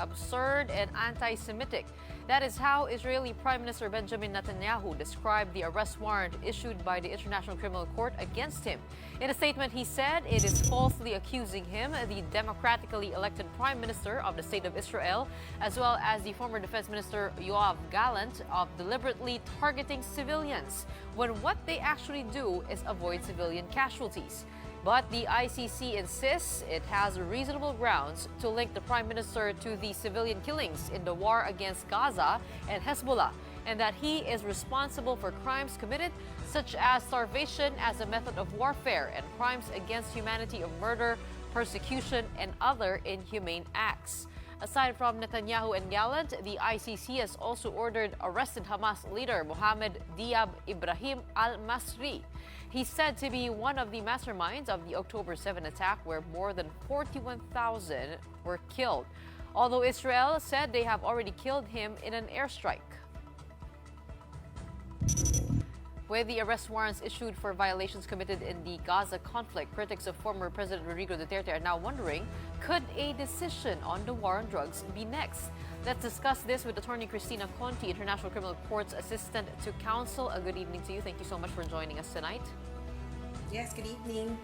absurd and anti-Semitic. That is how Israeli Prime Minister Benjamin Netanyahu described the arrest warrant issued by the International Criminal Court against him. In a statement, he said it is falsely accusing him, the democratically elected Prime Minister of the State of Israel, as well as the former Defense Minister Yoav Gallant, of deliberately targeting civilians, when what they actually do is avoid civilian casualties. But the ICC insists it has reasonable grounds to link the Prime Minister to the civilian killings in the war against Gaza and Hezbollah, and that he is responsible for crimes committed such as starvation as a method of warfare and crimes against humanity of murder, persecution, and other inhumane acts. Aside from Netanyahu and Gallant, the ICC has also ordered arrested Hamas leader Mohammed Diab Ibrahim al-Masri. He's said to be one of the masterminds of the October 7 attack, where more than 41,000 were killed, although Israel said they have already killed him in an airstrike. With the arrest warrants issued for violations committed in the Gaza conflict, critics of former President Rodrigo Duterte are now wondering, could a decision on the war on drugs be next? Let's discuss this with attorney Kristina Conti, International Criminal Court's Assistant to Counsel. A good evening to you. Thank you so much for joining us tonight. Yes, good evening.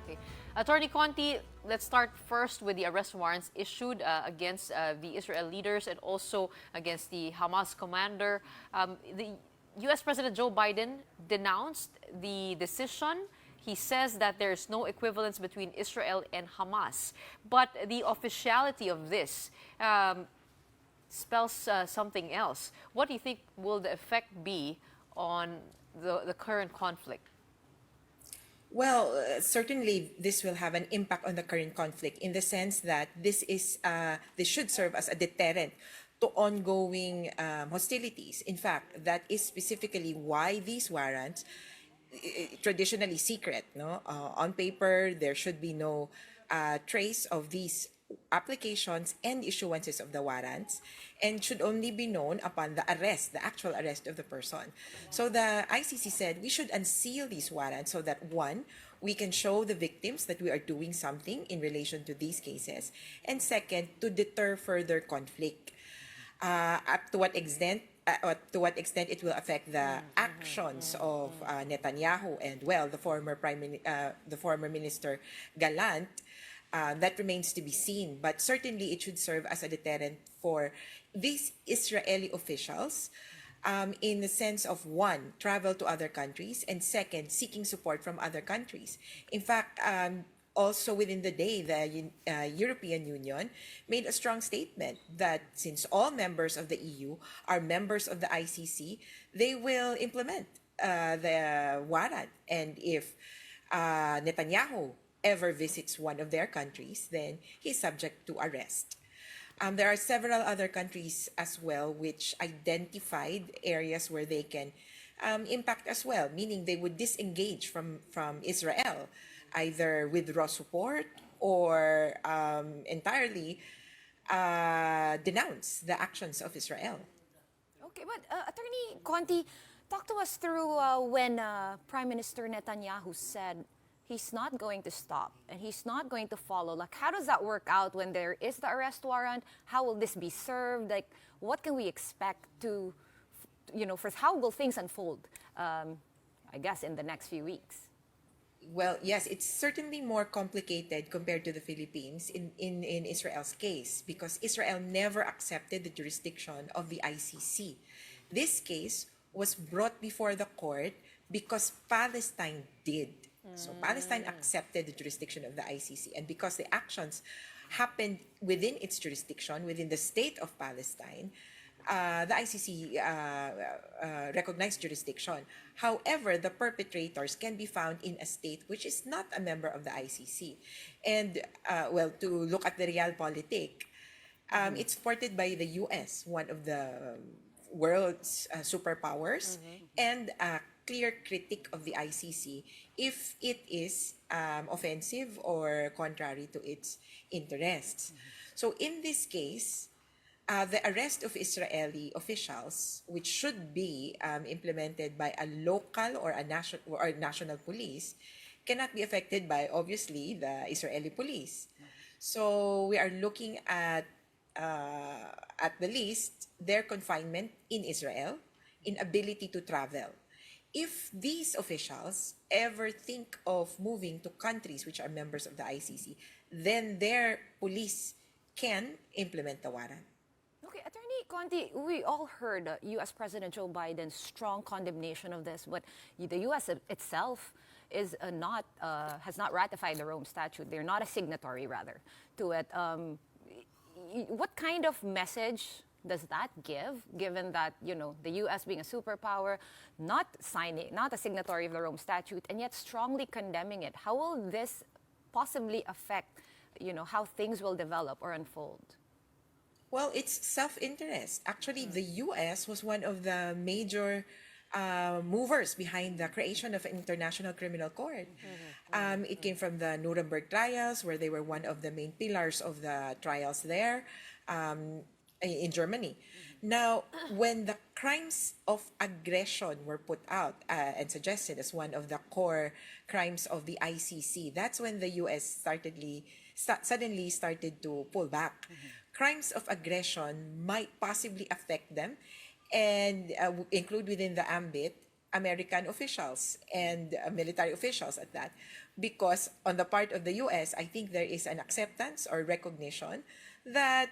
Okay. Attorney Conti, let's start first with the arrest warrants issued against the Israel leaders and also against the Hamas commander. The U.S. President Joe Biden denounced the decision. He says that there's no equivalence between Israel and Hamas. But the officiality of this spells something else. What do you think will the effect be on the current conflict? Well, certainly this will have an impact on the current conflict in the sense that this should serve as a deterrent to ongoing hostilities. In fact, that is specifically why these warrants, traditionally secret, no, on paper there should be no trace of these applications and issuances of the warrants, and should only be known upon the arrest, the actual arrest of the person. So the ICC said we should unseal these warrants so that, one, we can show the victims that we are doing something in relation to these cases, and second, to deter further conflict. Up to what extent it will affect the actions of Netanyahu and, well, the former minister Gallant, that remains to be seen. But certainly it should serve as a deterrent for these Israeli officials, in the sense of, one, travel to other countries, and second, seeking support from other countries. In fact, also within the day, the European Union made a strong statement that since all members of the EU are members of the ICC, they will implement the warrant. And if Netanyahu ever visits one of their countries, then he's subject to arrest. There are several other countries as well which identified areas where they can impact as well, meaning they would disengage from Israel, either withdraw support or entirely denounce the actions of Israel. Okay, but Attorney Conti, talk to us through when Prime Minister Netanyahu said he's not going to stop and he's not going to follow. Like, how does that work out when there is the arrest warrant? How will this be served? Like, what can we expect to, first, how will things unfold, I guess, in the next few weeks? Well, yes, it's certainly more complicated compared to the Philippines in Israel's case, because Israel never accepted the jurisdiction of the ICC. This case was brought before the court because Palestine did. So Palestine accepted the jurisdiction of the ICC, and because the actions happened within its jurisdiction, within the state of Palestine, the ICC recognized jurisdiction. However, the perpetrators can be found in a state which is not a member of the ICC. And, to look at the realpolitik, it's supported by the US, one of the world's superpowers, and a clear critic of the ICC if it is offensive or contrary to its interests. So in this case, the arrest of Israeli officials, which should be implemented by a local or a national police, cannot be affected by, obviously, the Israeli police. So we are looking at at the least, their confinement in Israel, inability to travel. If these officials ever think of moving to countries which are members of the ICC, then their police can implement the warrant. Okay, Attorney Conti, we all heard U.S. President Joe Biden's strong condemnation of this, but the U.S. itself is has not ratified the Rome Statute. They're not a signatory, rather, to it. What kind of message does that give, given that, the U.S. being a superpower, not a signatory of the Rome Statute, and yet strongly condemning it? How will this possibly affect, how things will develop or unfold? Well, it's self-interest. Actually, the U.S. was one of the major movers behind the creation of an international criminal court. It came from the Nuremberg trials, where they were one of the main pillars of the trials there in Germany. Now, when the crimes of aggression were put out and suggested as one of the core crimes of the ICC, that's when the U.S. suddenly started to pull back. Crimes of aggression might possibly affect them and include within the ambit American officials and military officials at that. Because on the part of the U.S., I think there is an acceptance or recognition that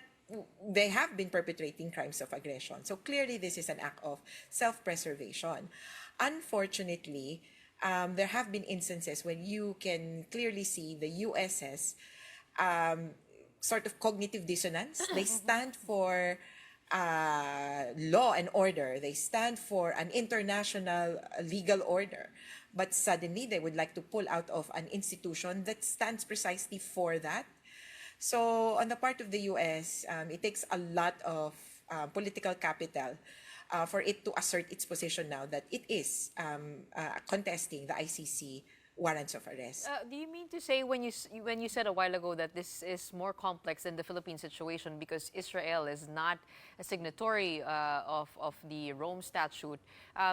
they have been perpetrating crimes of aggression. So clearly this is an act of self-preservation. Unfortunately, there have been instances when you can clearly see the US's sort of cognitive dissonance. They stand for law and order. They stand for an international legal order. But suddenly they would like to pull out of an institution that stands precisely for that. So on the part of the U.S., it takes a lot of political capital for it to assert its position now that it is contesting the ICC warrants of arrest. Do you mean to say when you said a while ago that this is more complex than the Philippine situation because Israel is not a signatory of the Rome Statute,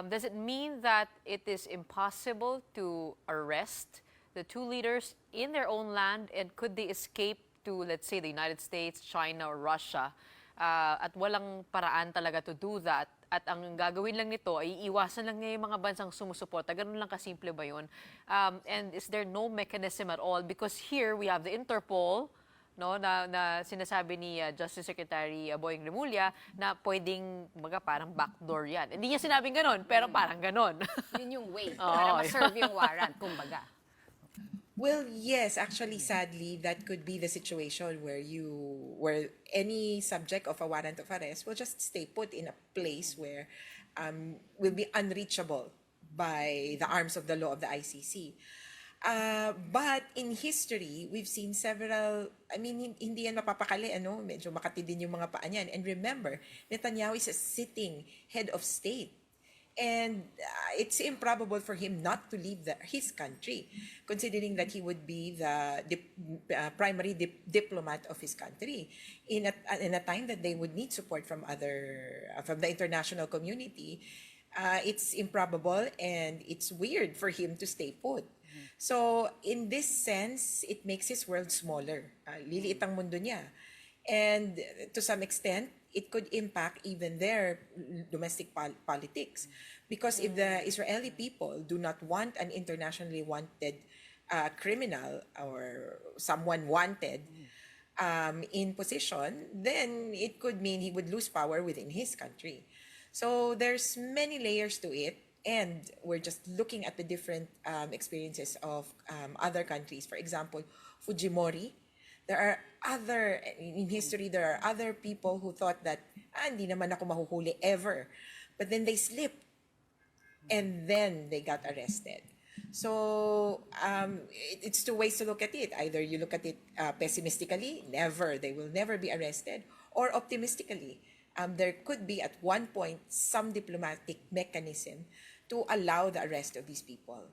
does it mean that it is impossible to arrest the two leaders in their own land, and could they escape to, let's say, the United States, China, or Russia, at walang paraan talaga to do that? At ang gagawin lang nito ay iiwasan lang niya yung mga bansang sumusuporta. Ganun lang kasimple ba yun? And is there no mechanism at all? Because here we have the Interpol, no, na sinasabi ni Justice Secretary Boying Remulla na pwedeng parang backdoor yan. Hindi niya sinabing ganun, pero parang ganun. Yun yung way para ma-serve yung warrant, kumbaga. Well, yes, actually, sadly, that could be the situation where any subject of a warrant of arrest will just stay put in a place where will be unreachable by the arms of the law of the ICC. But in history, we've seen several, hindi yan mapapakali, medyo makati din yung mga paa niyan. And remember, Netanyahu is a sitting head of state. And it's improbable for him not to leave his country, considering that he would be the primary diplomat of his country in a time that they would need support from the international community. It's improbable and it's weird for him to stay put. So in this sense, it makes his world smaller. Liliit ang mundo niya. And to some extent, it could impact even their domestic politics. Because if the Israeli people do not want an internationally wanted criminal or someone wanted in position, then it could mean he would lose power within his country. So there's many layers to it. And we're just looking at the different experiences of other countries. For example, Fujimori. In history, there are other people who thought that, hindi naman ako mahuhuli ever. But then they slipped. And then they got arrested. So it's two ways to look at it. Either you look at it pessimistically, they will never be arrested. Or optimistically, there could be at one point some diplomatic mechanism to allow the arrest of these people.